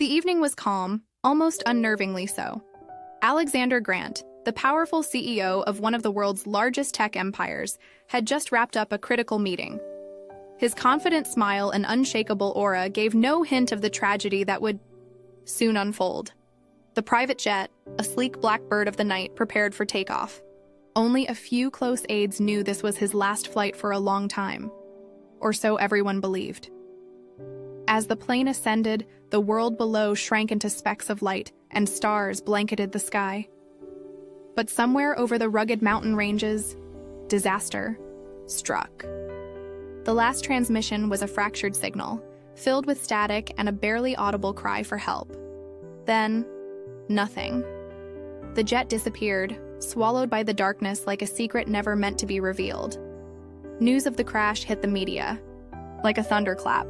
The evening was calm, almost unnervingly so. Alexander Grant, the powerful CEO of one of the world's largest tech empires, had just wrapped up a critical meeting. His confident smile and unshakable aura gave no hint of the tragedy that would soon unfold. The private jet, a sleek black bird of the night, prepared for takeoff. Only a few close aides knew this was his last flight for a long time, or so everyone believed. As the plane ascended, the world below shrank into specks of light, and stars blanketed the sky. But somewhere over the rugged mountain ranges, disaster struck. The last transmission was a fractured signal, filled with static and a barely audible cry for help. Then, nothing. The jet disappeared, swallowed by the darkness like a secret never meant to be revealed. News of the crash hit the media, like a thunderclap.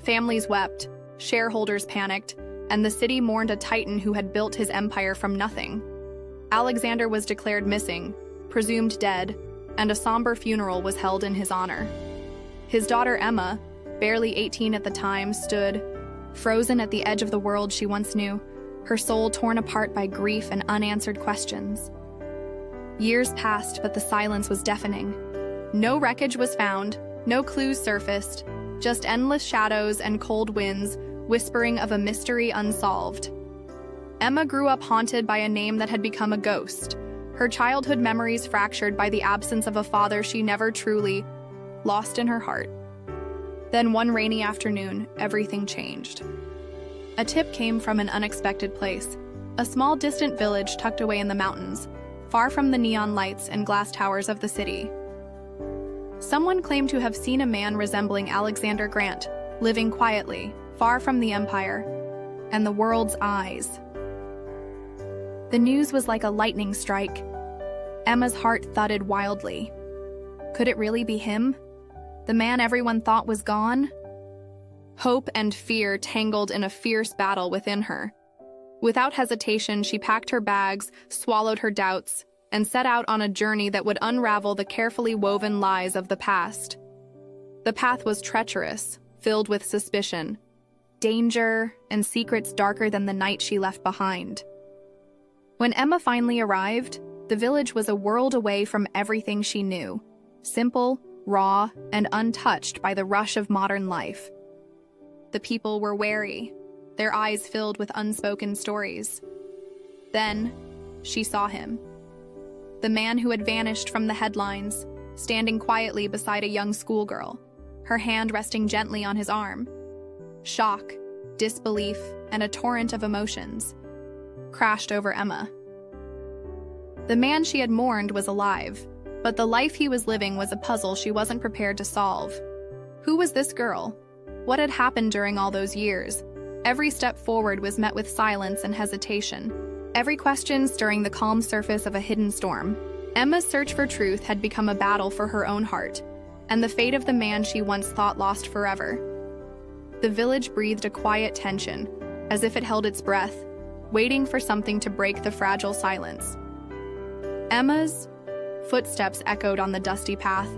Families wept, shareholders panicked, and the city mourned a titan who had built his empire from nothing. Alexander was declared missing, presumed dead, and a somber funeral was held in his honor. His daughter Emma, barely 18 at the time, stood, frozen at the edge of the world she once knew, her soul torn apart by grief and unanswered questions. Years passed, but the silence was deafening. No wreckage was found, no clues surfaced, just endless shadows and cold winds whispering of a mystery unsolved. Emma grew up haunted by a name that had become a ghost, her childhood memories fractured by the absence of a father she never truly lost in her heart. Then one rainy afternoon, everything changed. A tip came from an unexpected place, a small distant village tucked away in the mountains, far from the neon lights and glass towers of the city. Someone claimed to have seen a man resembling Alexander Grant, living quietly, far from the empire, and the world's eyes. The news was like a lightning strike. Emma's heart thudded wildly. Could it really be him? The man everyone thought was gone? Hope and fear tangled in a fierce battle within her. Without hesitation, she packed her bags, swallowed her doubts, and set out on a journey that would unravel the carefully woven lies of the past. The path was treacherous, filled with suspicion, danger, and secrets darker than the night she left behind. When Emma finally arrived, the village was a world away from everything she knew, simple, raw, and untouched by the rush of modern life. The people were wary, their eyes filled with unspoken stories. Then, she saw him. The man who had vanished from the headlines, standing quietly beside a young schoolgirl, her hand resting gently on his arm. Shock, disbelief, and a torrent of emotions crashed over Emma. The man she had mourned was alive, but the life he was living was a puzzle she wasn't prepared to solve. Who was this girl? What had happened during all those years? Every step forward was met with silence and hesitation. Every question stirring the calm surface of a hidden storm. Emma's search for truth had become a battle for her own heart, and the fate of the man she once thought lost forever. The village breathed a quiet tension, as if it held its breath, waiting for something to break the fragile silence. Emma's footsteps echoed on the dusty path,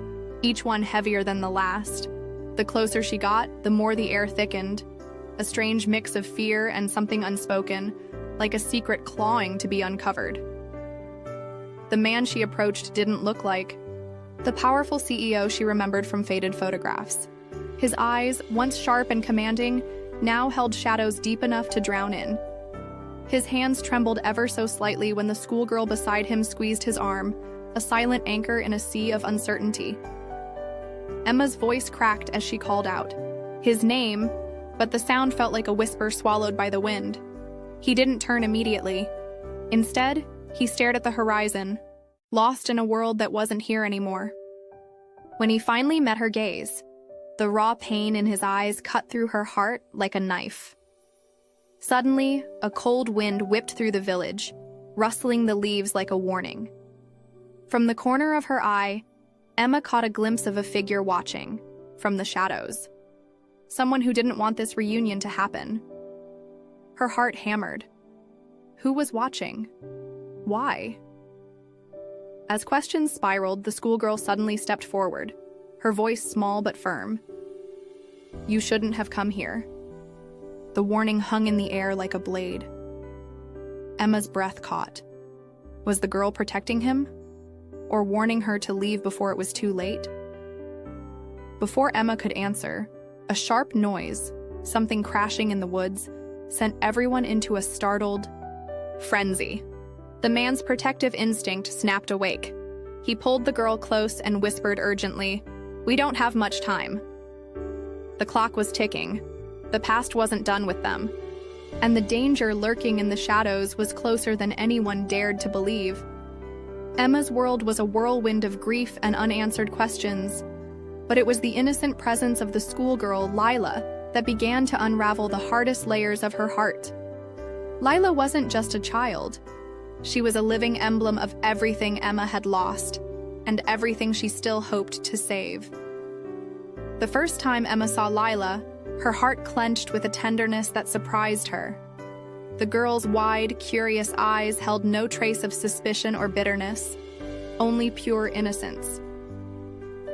each one heavier than the last. The closer she got, the more the air thickened, a strange mix of fear and something unspoken, like a secret clawing to be uncovered. The man she approached didn't look like the powerful CEO she remembered from faded photographs. His eyes, once sharp and commanding, now held shadows deep enough to drown in. His hands trembled ever so slightly when the schoolgirl beside him squeezed his arm, a silent anchor in a sea of uncertainty. Emma's voice cracked as she called out his name, but the sound felt like a whisper swallowed by the wind. He didn't turn immediately. Instead, he stared at the horizon, lost in a world that wasn't here anymore. When he finally met her gaze, the raw pain in his eyes cut through her heart like a knife. Suddenly, a cold wind whipped through the village, rustling the leaves like a warning. From the corner of her eye, Emma caught a glimpse of a figure watching, from the shadows. Someone who didn't want this reunion to happen. Her heart hammered. Who was watching? Why? As questions spiraled, the schoolgirl suddenly stepped forward, her voice small but firm. You shouldn't have come here. The warning hung in the air like a blade. Emma's breath caught. Was the girl protecting him? Or warning her to leave before it was too late? Before Emma could answer, a sharp noise, something crashing in the woods, sent everyone into a startled frenzy. The man's protective instinct snapped awake. He pulled the girl close and whispered urgently, "We don't have much time." The clock was ticking. The past wasn't done with them. And the danger lurking in the shadows was closer than anyone dared to believe. Emma's world was a whirlwind of grief and unanswered questions. But it was the innocent presence of the schoolgirl, Lila, that began to unravel the hardest layers of her heart. Lila wasn't just a child. She was a living emblem of everything Emma had lost, and everything she still hoped to save. The first time Emma saw Lila, her heart clenched with a tenderness that surprised her. The girl's wide, curious eyes held no trace of suspicion or bitterness, only pure innocence.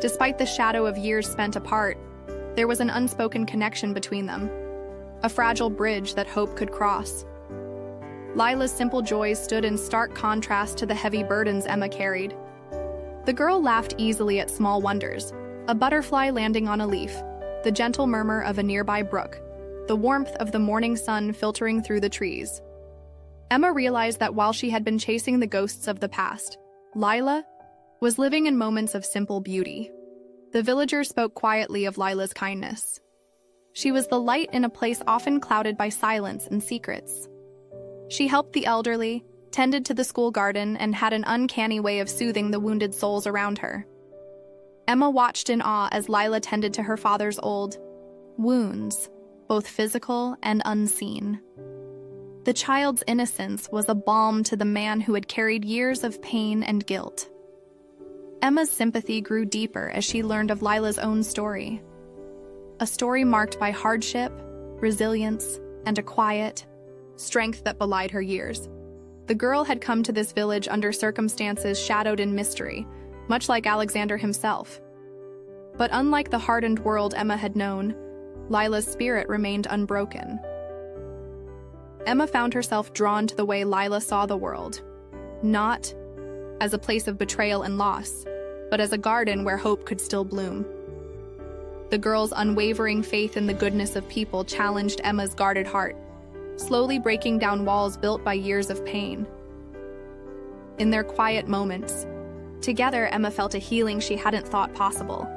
Despite the shadow of years spent apart, there was an unspoken connection between them, a fragile bridge that hope could cross. Lila's simple joys stood in stark contrast to the heavy burdens Emma carried. The girl laughed easily at small wonders, a butterfly landing on a leaf, the gentle murmur of a nearby brook, the warmth of the morning sun filtering through the trees. Emma realized that while she had been chasing the ghosts of the past, Lila was living in moments of simple beauty. The villagers spoke quietly of Lila's kindness. She was the light in a place often clouded by silence and secrets. She helped the elderly, tended to the school garden, and had an uncanny way of soothing the wounded souls around her. Emma watched in awe as Lila tended to her father's old wounds, both physical and unseen. The child's innocence was a balm to the man who had carried years of pain and guilt. Emma's sympathy grew deeper as she learned of Lila's own story. A story marked by hardship, resilience, and a quiet strength that belied her years. The girl had come to this village under circumstances shadowed in mystery, much like Alexander himself. But unlike the hardened world Emma had known, Lila's spirit remained unbroken. Emma found herself drawn to the way Lila saw the world, not as a place of betrayal and loss, but as a garden where hope could still bloom. The girl's unwavering faith in the goodness of people challenged Emma's guarded heart, slowly breaking down walls built by years of pain. In their quiet moments, together Emma felt a healing she hadn't thought possible.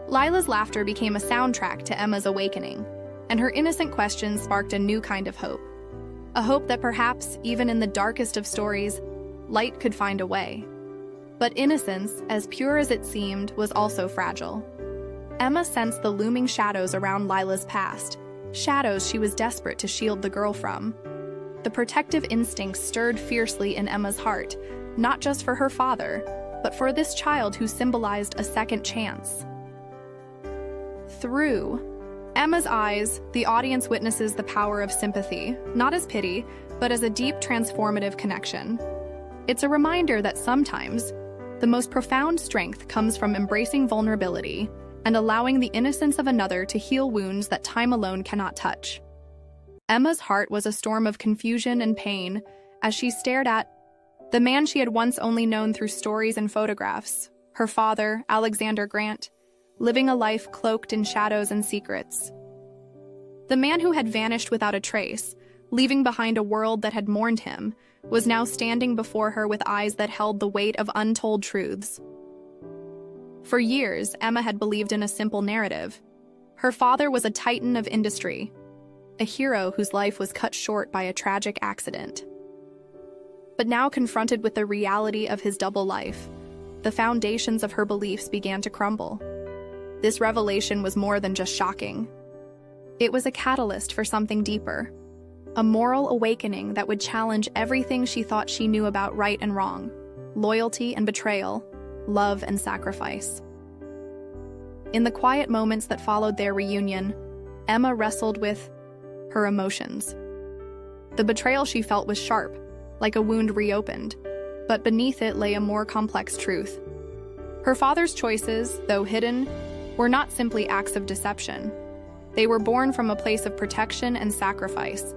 Lila's laughter became a soundtrack to Emma's awakening, and her innocent questions sparked a new kind of hope. A hope that perhaps, even in the darkest of stories, light could find a way. But innocence, as pure as it seemed, was also fragile. Emma sensed the looming shadows around Lila's past, shadows she was desperate to shield the girl from. The protective instinct stirred fiercely in Emma's heart, not just for her father, but for this child who symbolized a second chance. Through Emma's eyes, the audience witnesses the power of sympathy, not as pity, but as a deep transformative connection. It's a reminder that sometimes the most profound strength comes from embracing vulnerability and allowing the innocence of another to heal wounds that time alone cannot touch. Emma's heart was a storm of confusion and pain as she stared at the man she had once only known through stories and photographs, her father, Alexander Grant, living a life cloaked in shadows and secrets. The man who had vanished without a trace, leaving behind a world that had mourned him, was now standing before her with eyes that held the weight of untold truths. For years, Emma had believed in a simple narrative. Her father was a titan of industry, a hero whose life was cut short by a tragic accident. But now confronted with the reality of his double life, the foundations of her beliefs began to crumble. This revelation was more than just shocking. It was a catalyst for something deeper, a moral awakening that would challenge everything she thought she knew about right and wrong, loyalty and betrayal, love and sacrifice. In the quiet moments that followed their reunion, Emma wrestled with her emotions. The betrayal she felt was sharp, like a wound reopened, but beneath it lay a more complex truth. Her father's choices, though hidden, were not simply acts of deception. They were born from a place of protection and sacrifice,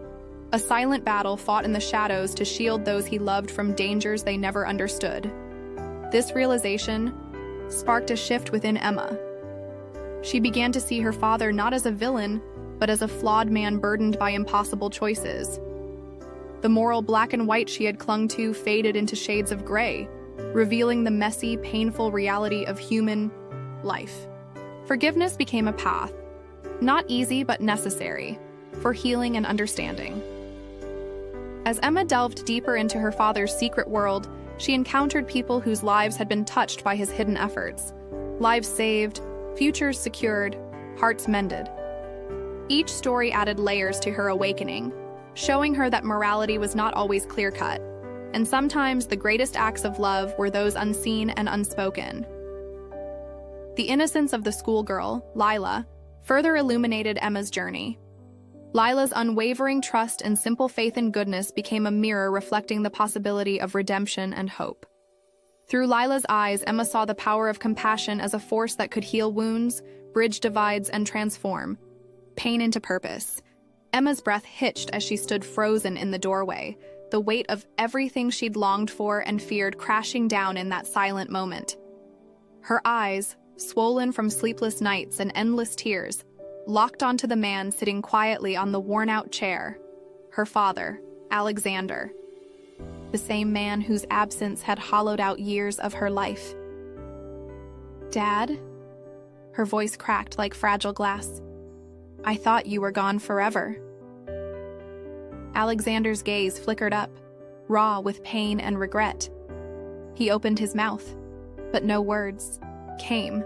a silent battle fought in the shadows to shield those he loved from dangers they never understood. This realization sparked a shift within Emma. She began to see her father not as a villain, but as a flawed man burdened by impossible choices. The moral black and white she had clung to faded into shades of gray, revealing the messy, painful reality of human life. Forgiveness became a path, not easy but necessary, for healing and understanding. As Emma delved deeper into her father's secret world, she encountered people whose lives had been touched by his hidden efforts. Lives saved, futures secured, hearts mended. Each story added layers to her awakening, showing her that morality was not always clear-cut, and sometimes the greatest acts of love were those unseen and unspoken. The innocence of the schoolgirl, Lila, further illuminated Emma's journey. Lila's unwavering trust and simple faith in goodness became a mirror reflecting the possibility of redemption and hope. Through Lila's eyes, Emma saw the power of compassion as a force that could heal wounds, bridge divides, and transform pain into purpose. Emma's breath hitched as she stood frozen in the doorway, the weight of everything she'd longed for and feared crashing down in that silent moment. Her eyes, swollen from sleepless nights and endless tears, locked onto the man sitting quietly on the worn-out chair, her father, Alexander, the same man whose absence had hollowed out years of her life. "Dad?" Her voice cracked like fragile glass. "I thought you were gone forever." Alexander's gaze flickered up, raw with pain and regret. He opened his mouth, but no words came.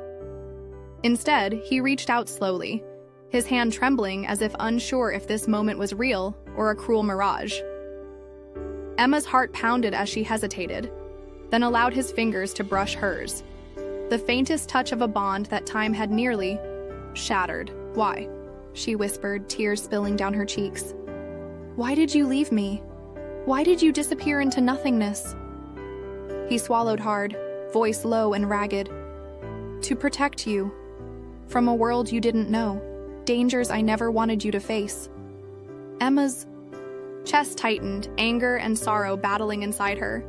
Instead, he reached out slowly, his hand trembling as if unsure if this moment was real or a cruel mirage. Emma's heart pounded as she hesitated, then allowed his fingers to brush hers, the faintest touch of a bond that time had nearly shattered. "Why?" she whispered, tears spilling down her cheeks. "Why did you leave me? Why did you disappear into nothingness?" He swallowed hard, voice low and ragged. "To protect you. From a world you didn't know. Dangers I never wanted you to face." Emma's chest tightened, anger and sorrow battling inside her.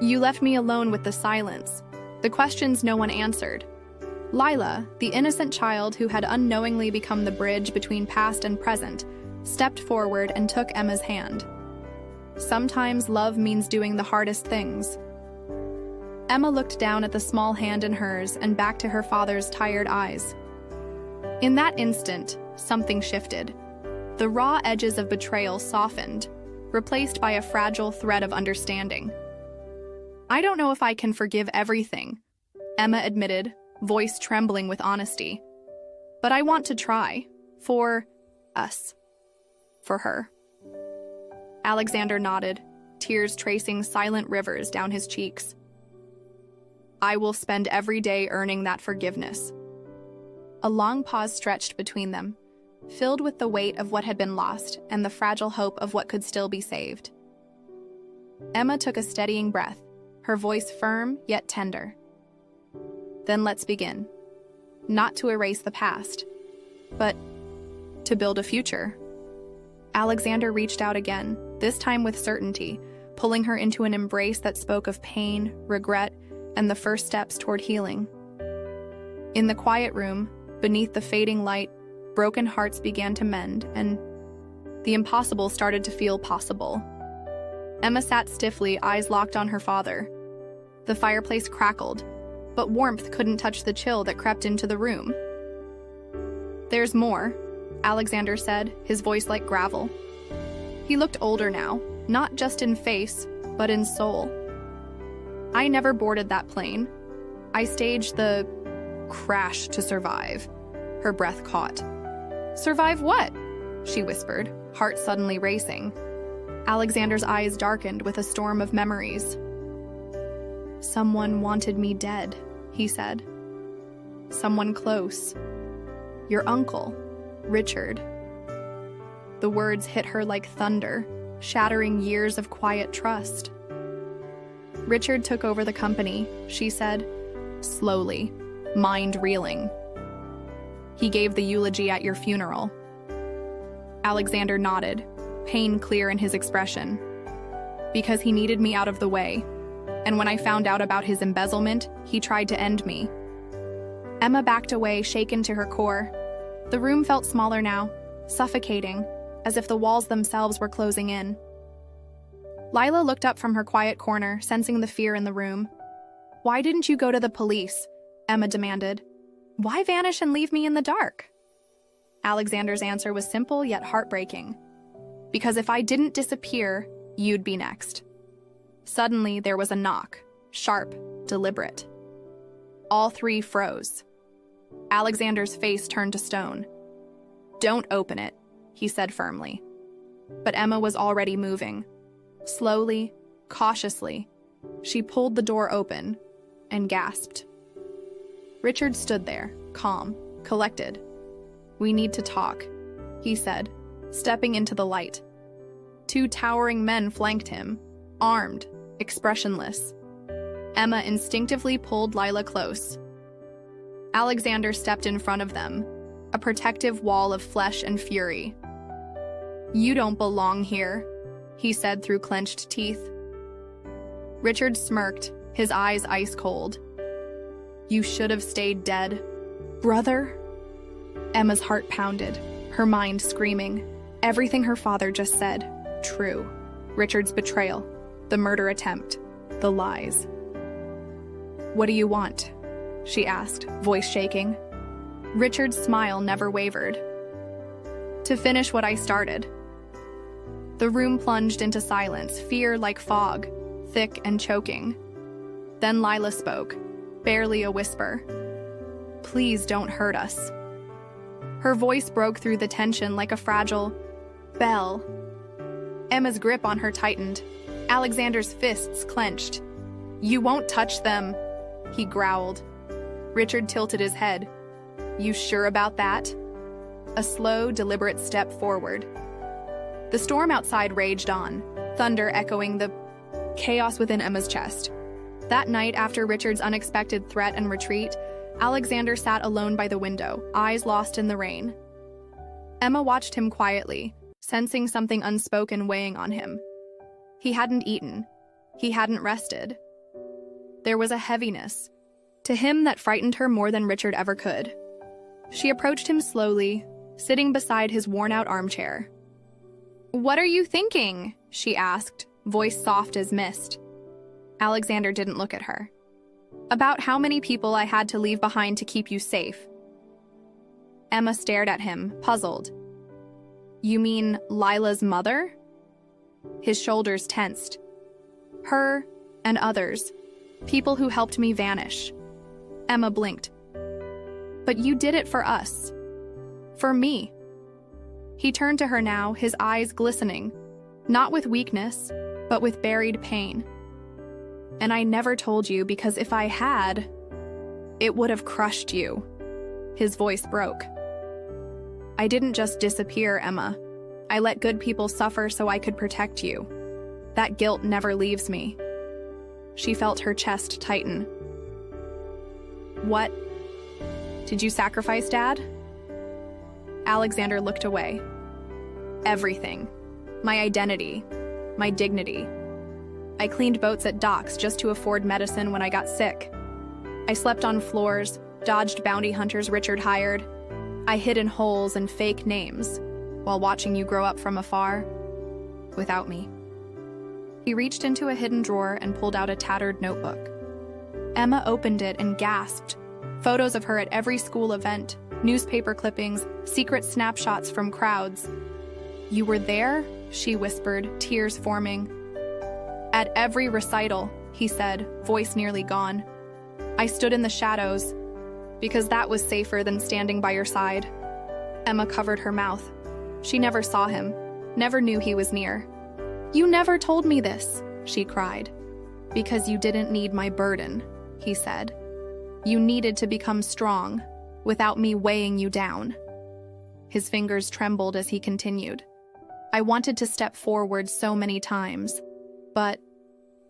"You left me alone with the silence, the questions no one answered." Lila, the innocent child who had unknowingly become the bridge between past and present, stepped forward and took Emma's hand. Sometimes love means doing the hardest things. Emma looked down at the small hand in hers and back to her father's tired eyes. In that instant, something shifted. The raw edges of betrayal softened, replaced by a fragile thread of understanding. "I don't know if I can forgive everything," Emma admitted, voice trembling with honesty. "But I want to try. For us. For her." Alexander nodded, tears tracing silent rivers down his cheeks. "I will spend every day earning that forgiveness." A long pause stretched between them, filled with the weight of what had been lost and the fragile hope of what could still be saved. Emma took a steadying breath, her voice firm yet tender. "Then let's begin. Not to erase the past, but to build a future." Alexander reached out again, this time with certainty, pulling her into an embrace that spoke of pain, regret, and the first steps toward healing. In the quiet room, beneath the fading light, broken hearts began to mend, and the impossible started to feel possible. Emma sat stiffly, eyes locked on her father. The fireplace crackled, but warmth couldn't touch the chill that crept into the room. "There's more," Alexander said, his voice like gravel. He looked older now, not just in face, but in soul. "I never boarded that plane. I staged the crash to survive." Her breath caught. "Survive what?" she whispered, heart suddenly racing. Alexander's eyes darkened with a storm of memories. "Someone wanted me dead," he said. "Someone close. Your uncle, Richard." The words hit her like thunder, shattering years of quiet trust. "Richard took over the company," she said, slowly, mind reeling. He gave the eulogy at your funeral. Alexander nodded, pain clear in his expression. Because he needed me out of the way. And when I found out about his embezzlement, he tried to end me. Emma backed away, shaken to her core. The room felt smaller now, suffocating, as if the walls themselves were closing in. Lila looked up from her quiet corner, sensing the fear in the room. "Why didn't you go to the police?" Emma demanded. "Why vanish and leave me in the dark?" Alexander's answer was simple yet heartbreaking. "Because if I didn't disappear, you'd be next." Suddenly, there was a knock, sharp, deliberate. All three froze. Alexander's face turned to stone. "Don't open it," he said firmly. But Emma was already moving. Slowly, cautiously, she pulled the door open and gasped. Richard stood there, calm, collected. "We need to talk," he said, stepping into the light. Two towering men flanked him, armed, expressionless. Emma instinctively pulled Lila close. Alexander stepped in front of them, a protective wall of flesh and fury. "You don't belong here," he said through clenched teeth. Richard smirked, his eyes ice cold. "You should have stayed dead." "Brother?" Emma's heart pounded, her mind screaming. Everything her father just said, true. Richard's betrayal, the murder attempt, the lies. "What do you want?" she asked, voice shaking. Richard's smile never wavered. "To finish what I started." The room plunged into silence, fear like fog, thick and choking. Then Lila spoke, barely a whisper. "Please don't hurt us." Her voice broke through the tension like a fragile bell. Emma's grip on her tightened. Alexander's fists clenched. "You won't touch them," he growled. Richard tilted his head. "You sure about that?" A slow, deliberate step forward. The storm outside raged on, thunder echoing the chaos within Emma's chest. That night, after Richard's unexpected threat and retreat, Alexander sat alone by the window, eyes lost in the rain. Emma watched him quietly, sensing something unspoken weighing on him. He hadn't eaten. He hadn't rested. There was a heaviness to him that frightened her more than Richard ever could. She approached him slowly, sitting beside his worn-out armchair. "What are you thinking?" she asked, voice soft as mist. Alexander didn't look at her. "About how many people I had to leave behind to keep you safe." Emma stared at him, puzzled. "You mean Lila's mother?" His shoulders tensed. "Her and others. People who helped me vanish." Emma blinked. "But you did it for us. For me." He turned to her now, his eyes glistening, not with weakness, but with buried pain. "And I never told you because if I had, it would have crushed you." His voice broke. "I didn't just disappear, Emma. I let good people suffer so I could protect you. That guilt never leaves me." She felt her chest tighten. "What? Did you sacrifice Dad?" Alexander looked away. "Everything. My identity. My dignity. I cleaned boats at docks just to afford medicine when I got sick. I slept on floors, dodged bounty hunters Richard hired. I hid in holes and fake names while watching you grow up from afar, without me." He reached into a hidden drawer and pulled out a tattered notebook. Emma opened it and gasped. Photos of her at every school event, newspaper clippings, secret snapshots from crowds. "You were there?" she whispered, tears forming. "At every recital," he said, voice nearly gone. "I stood in the shadows, because that was safer than standing by your side." Emma covered her mouth. She never saw him, never knew he was near. "You never told me this," she cried. "Because you didn't need my burden," he said. "You needed to become strong, without me weighing you down." His fingers trembled as he continued. "I wanted to step forward so many times, but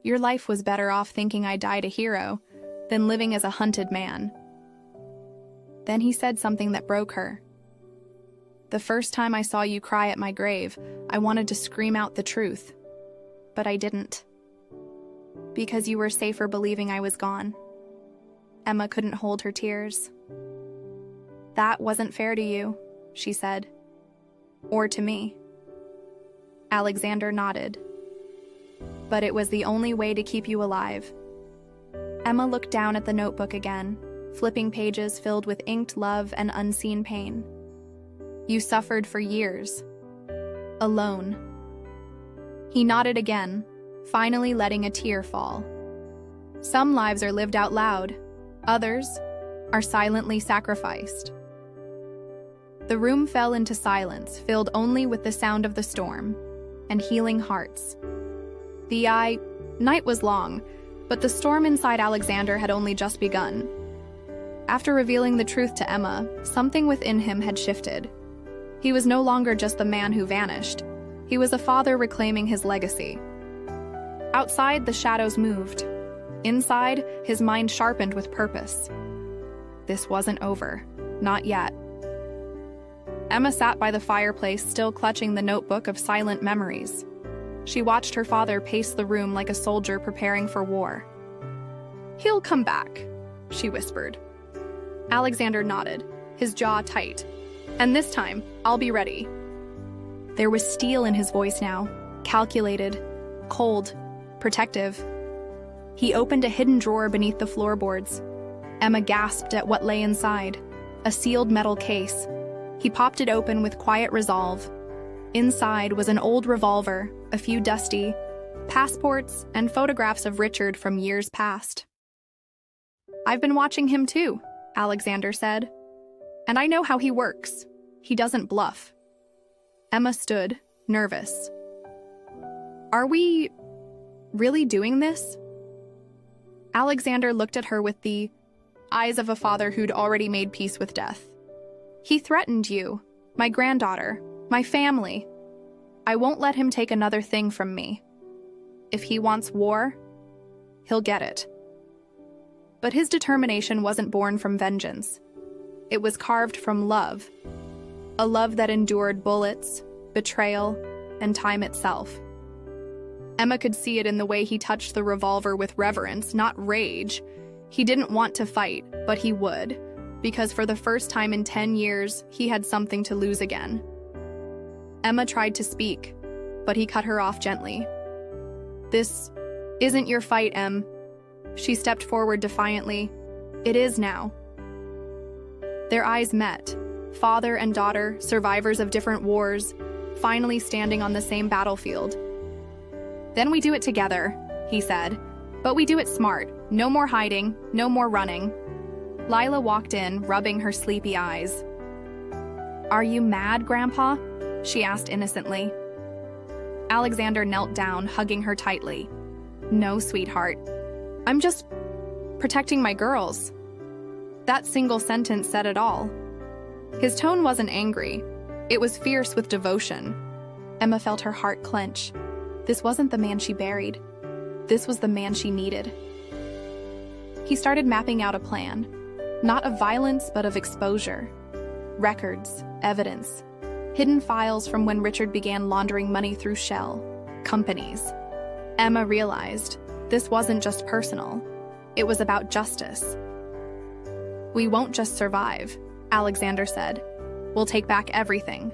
your life was better off thinking I died a hero than living as a hunted man." Then he said something that broke her. "The first time I saw you cry at my grave, I wanted to scream out the truth. But I didn't. Because you were safer believing I was gone." Emma couldn't hold her tears. "That wasn't fair to you," she said. "Or to me." Alexander nodded. "But it was the only way to keep you alive." Emma looked down at the notebook again, flipping pages filled with inked love and unseen pain. "You suffered for years. Alone." He nodded again, finally letting a tear fall. Some lives are lived out loud. Others are silently sacrificed. The room fell into silence, filled only with the sound of the storm and healing hearts. The night was long, but the storm inside Alexander had only just begun. After revealing the truth to Emma, something within him had shifted. He was no longer just the man who vanished. He was a father reclaiming his legacy. Outside, the shadows moved. Inside, his mind sharpened with purpose. This wasn't over. Not yet. Emma sat by the fireplace, still clutching the notebook of silent memories. She watched her father pace the room like a soldier preparing for war. "He'll come back," she whispered. Alexander nodded, his jaw tight. "And this time, I'll be ready." There was steel in his voice now, calculated, cold, protective. He opened a hidden drawer beneath the floorboards. Emma gasped at what lay inside, a sealed metal case. He popped it open with quiet resolve. Inside was an old revolver, a few dusty passports, and photographs of Richard from years past. "I've been watching him too," Alexander said. "And I know how he works. He doesn't bluff." Emma stood, nervous. "Are we really doing this?" Alexander looked at her with the eyes of a father who'd already made peace with death. "He threatened you, my granddaughter, my family. I won't let him take another thing from me. If he wants war, he'll get it." But his determination wasn't born from vengeance. It was carved from love, a love that endured bullets, betrayal, and time itself. Emma could see it in the way he touched the revolver with reverence, not rage. He didn't want to fight, but he would, because for the first time in 10 years, he had something to lose again. Emma tried to speak, but he cut her off gently. "This isn't your fight, Em." She stepped forward defiantly. "It is now." Their eyes met, father and daughter, survivors of different wars, finally standing on the same battlefield. "Then we do it together," he said. "But we do it smart. No more hiding, no more running." Lila walked in, rubbing her sleepy eyes. "Are you mad, Grandpa?" she asked innocently. Alexander knelt down, hugging her tightly. "No, sweetheart. I'm just protecting my girls." That single sentence said it all. His tone wasn't angry. It was fierce with devotion. Emma felt her heart clench. This wasn't the man she buried. This was the man she needed. He started mapping out a plan, not of violence, but of exposure. Records, evidence, hidden files from when Richard began laundering money through shell companies. Emma realized this wasn't just personal. It was about justice. "We won't just survive," Alexander said. "We'll take back everything."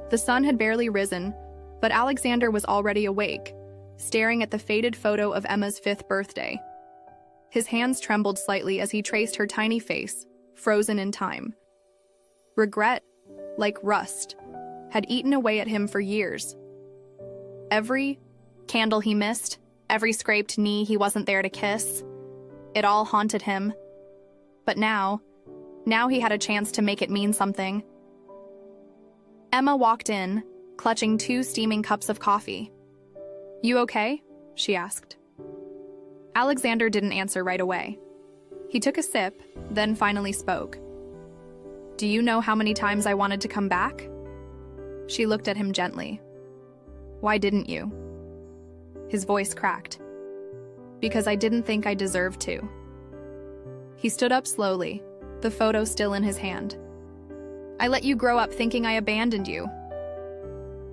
The sun had barely risen, but Alexander was already awake, staring at the faded photo of Emma's 5th birthday. His hands trembled slightly as he traced her tiny face, frozen in time. Regret, like rust, had eaten away at him for years. Every candle he missed, every scraped knee he wasn't there to kiss, it all haunted him. But now he had a chance to make it mean something. Emma walked in, clutching 2 steaming cups of coffee. "You okay?" she asked. Alexander didn't answer right away. He took a sip, then finally spoke. "Do you know how many times I wanted to come back?" She looked at him gently. "Why didn't you?" His voice cracked. "Because I didn't think I deserved to." He stood up slowly, the photo still in his hand. I let you grow up thinking I abandoned you.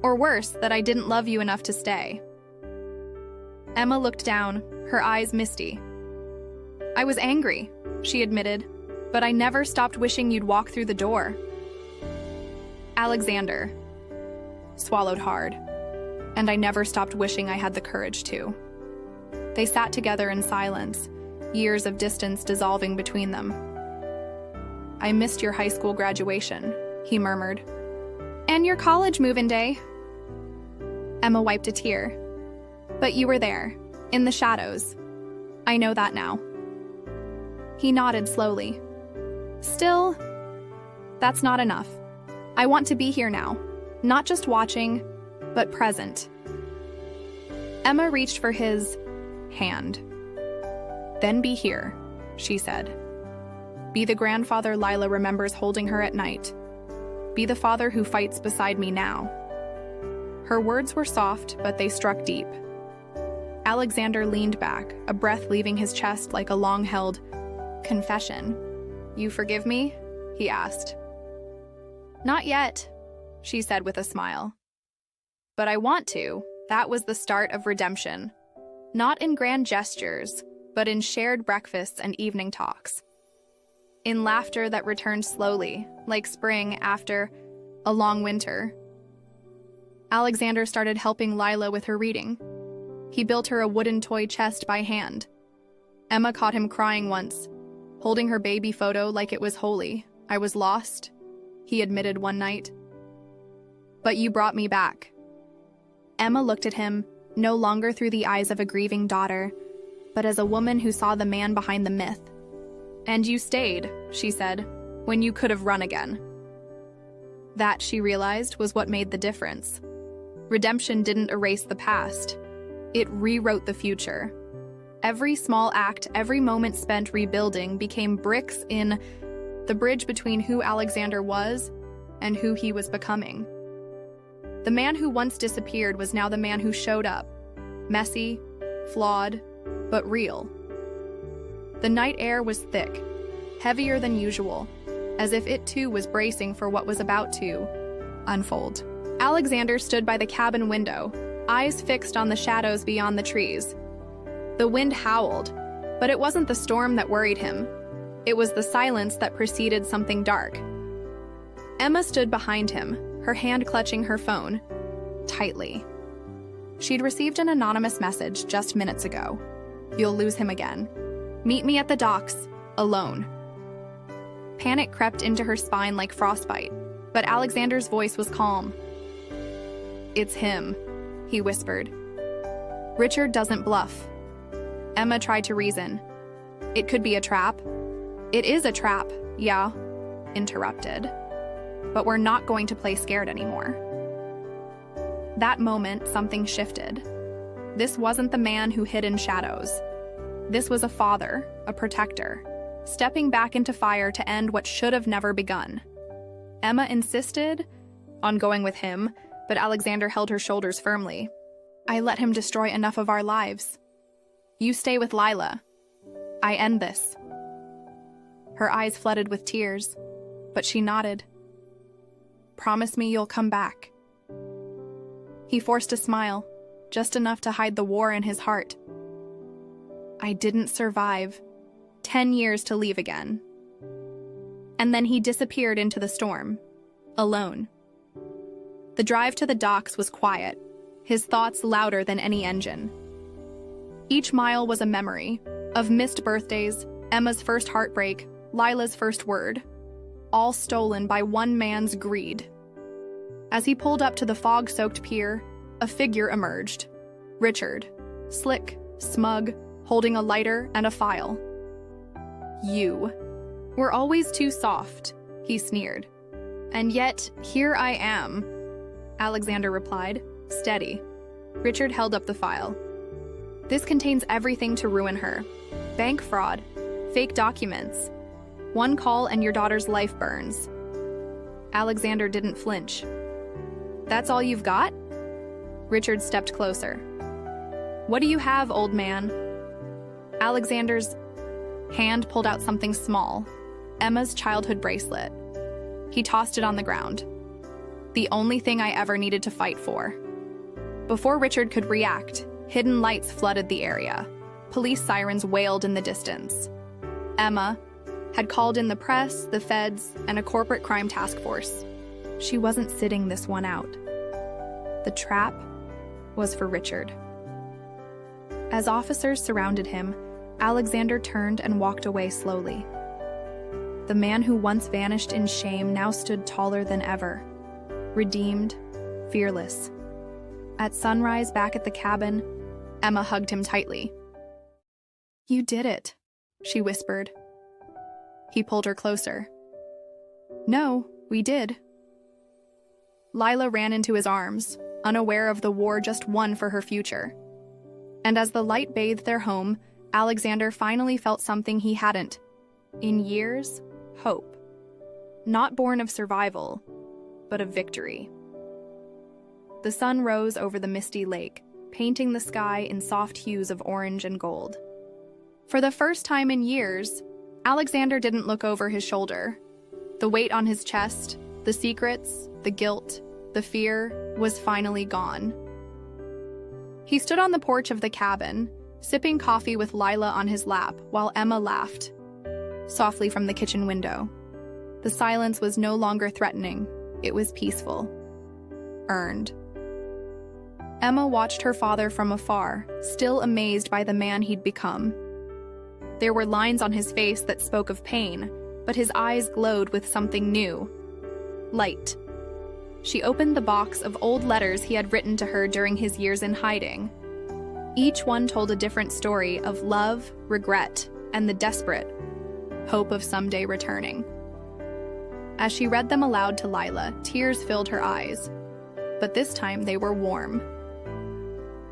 Or worse, that I didn't love you enough to stay. Emma looked down, her eyes misty. I was angry, she admitted, but I never stopped wishing you'd walk through the door. Alexander swallowed hard, and I never stopped wishing I had the courage to. They sat together in silence, years of distance dissolving between them. I missed your high school graduation, he murmured. And your college move-in day. Emma wiped a tear. But you were there, in the shadows. I know that now. He nodded slowly. Still, that's not enough. I want to be here now, not just watching, but present. Emma reached for his hand. Then be here, she said. Be the grandfather Lila remembers holding her at night. Be the father who fights beside me now. Her words were soft, but they struck deep. Alexander leaned back, a breath leaving his chest like a long-held confession. You forgive me? He asked. Not yet, she said with a smile. But I want to. That was the start of redemption. Not in grand gestures, but in shared breakfasts and evening talks. In laughter that returned slowly, like spring after a long winter. Alexander started helping Lila with her reading. He built her a wooden toy chest by hand. Emma caught him crying once, holding her baby photo like it was holy. I was lost, he admitted one night. But you brought me back. Emma looked at him, no longer through the eyes of a grieving daughter, but as a woman who saw the man behind the myth. And you stayed, she said, when you could have run again. That, she realized, was what made the difference. Redemption didn't erase the past. It rewrote the future. Every small act, every moment spent rebuilding became bricks in the bridge between who Alexander was and who he was becoming. The man who once disappeared was now the man who showed up, messy, flawed, but real. The night air was thick, heavier than usual, as if it too was bracing for what was about to unfold. Alexander stood by the cabin window, eyes fixed on the shadows beyond the trees. The wind howled, but it wasn't the storm that worried him. It was the silence that preceded something dark. Emma stood behind him, her hand clutching her phone tightly. She'd received an anonymous message just minutes ago. You'll lose him again. Meet me at the docks, alone. Panic crept into her spine like frostbite, but Alexander's voice was calm. It's him, he whispered. Richard doesn't bluff. Emma tried to reason. It could be a trap. It is a trap, yeah, interrupted. But we're not going to play scared anymore. That moment, something shifted. This wasn't the man who hid in shadows. This was a father, a protector, stepping back into fire to end what should have never begun. Emma insisted on going with him, but Alexander held her shoulders firmly. I let him destroy enough of our lives. You stay with Lila. I end this. Her eyes flooded with tears, but she nodded. Promise me you'll come back. He forced a smile, just enough to hide the war in his heart. I didn't survive. 10 years to leave again. And then he disappeared into the storm, alone. The drive to the docks was quiet, his thoughts louder than any engine. Each mile was a memory of missed birthdays, Emma's first heartbreak, Lila's first word, all stolen by one man's greed. As he pulled up to the fog-soaked pier, a figure emerged. Richard, slick, smug, holding a lighter and a file. You were always too soft, he sneered. And yet, here I am, Alexander replied, steady. Richard held up the file. This contains everything to ruin her. Bank fraud, fake documents. One call and your daughter's life burns. Alexander didn't flinch. That's all you've got? Richard stepped closer. What do you have, old man? Alexander's hand pulled out something small, Emma's childhood bracelet. He tossed it on the ground. The only thing I ever needed to fight for. Before Richard could react, hidden lights flooded the area. Police sirens wailed in the distance. Emma had called in the press, the feds, and a corporate crime task force. She wasn't sitting this one out. The trap was for Richard. As officers surrounded him, Alexander turned and walked away slowly. The man who once vanished in shame now stood taller than ever, redeemed, fearless. At sunrise back at the cabin, Emma hugged him tightly. "You did it," she whispered. He pulled her closer. "No, we did." Lila ran into his arms, unaware of the war just won for her future. And as the light bathed their home, Alexander finally felt something he hadn't, in years, hope. Not born of survival, but of victory. The sun rose over the misty lake, painting the sky in soft hues of orange and gold. For the first time in years, Alexander didn't look over his shoulder. The weight on his chest, the secrets, the guilt, the fear was finally gone. He stood on the porch of the cabin, sipping coffee with Lila on his lap while Emma laughed, softly from the kitchen window. The silence was no longer threatening, it was peaceful. Earned. Emma watched her father from afar, still amazed by the man he'd become. There were lines on his face that spoke of pain, but his eyes glowed with something new. Light. She opened the box of old letters he had written to her during his years in hiding. Each one told a different story of love, regret, and the desperate hope of someday returning. As she read them aloud to Lila, tears filled her eyes, but this time they were warm.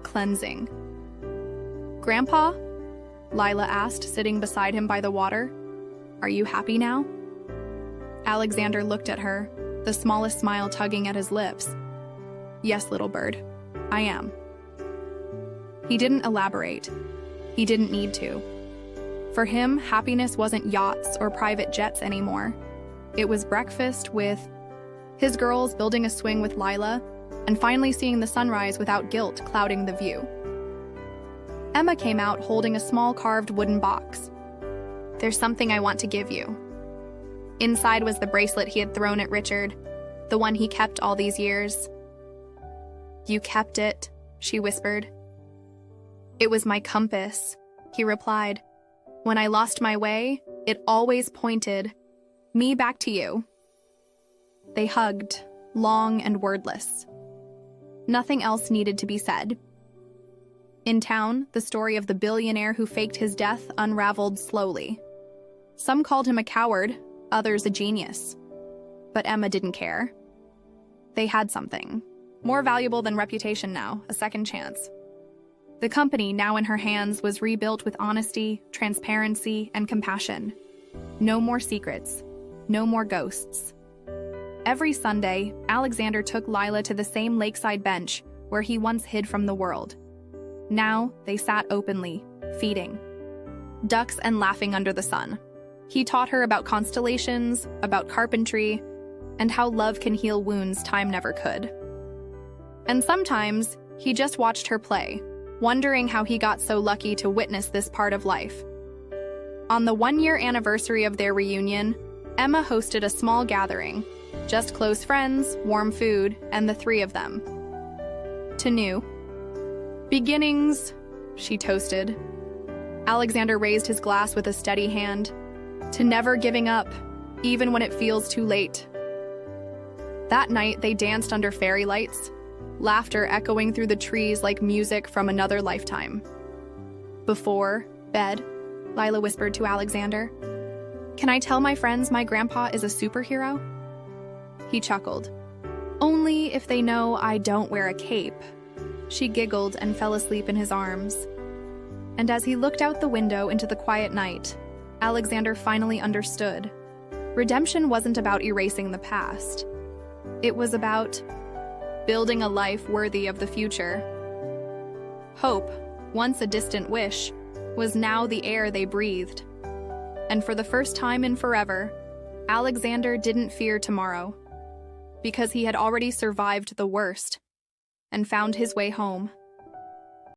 Cleansing. "Grandpa?" Lila asked, sitting beside him by the water. "Are you happy now?" Alexander looked at her, the smallest smile tugging at his lips. "Yes, little bird, I am." He didn't elaborate. He didn't need to. For him, happiness wasn't yachts or private jets anymore. It was breakfast with his girls, building a swing with Lila, and finally seeing the sunrise without guilt clouding the view. Emma came out holding a small carved wooden box. "There's something I want to give you." Inside was the bracelet he had thrown at Richard, the one he kept all these years. "You kept it," she whispered. "It was my compass," he replied. "When I lost my way, it always pointed me back to you." They hugged, long and wordless. Nothing else needed to be said. In town, the story of the billionaire who faked his death unraveled slowly. Some called him a coward, others a genius. But Emma didn't care. They had something, more valuable than reputation now, a second chance. The company, now in her hands, was rebuilt with honesty, transparency, and compassion. No more secrets, no more ghosts. Every Sunday, Alexander took Lila to the same lakeside bench where he once hid from the world. Now, they sat openly, feeding ducks and laughing under the sun. He taught her about constellations, about carpentry, and how love can heal wounds time never could. And sometimes, he just watched her play, wondering how he got so lucky to witness this part of life. On the one-year anniversary of their reunion, Emma hosted a small gathering, just close friends, warm food, and the three of them. To new beginnings, she toasted. Alexander raised his glass with a steady hand. To never giving up, even when it feels too late. That night, they danced under fairy lights, laughter echoing through the trees like music from another lifetime. Before bed, Lila whispered to Alexander, "Can I tell my friends my grandpa is a superhero?" He chuckled. "Only if they know I don't wear a cape." She giggled and fell asleep in his arms. And as he looked out the window into the quiet night, Alexander finally understood. Redemption wasn't about erasing the past. It was about building a life worthy of the future. Hope, once a distant wish, was now the air they breathed. And for the first time in forever, Alexander didn't fear tomorrow, because he had already survived the worst and found his way home.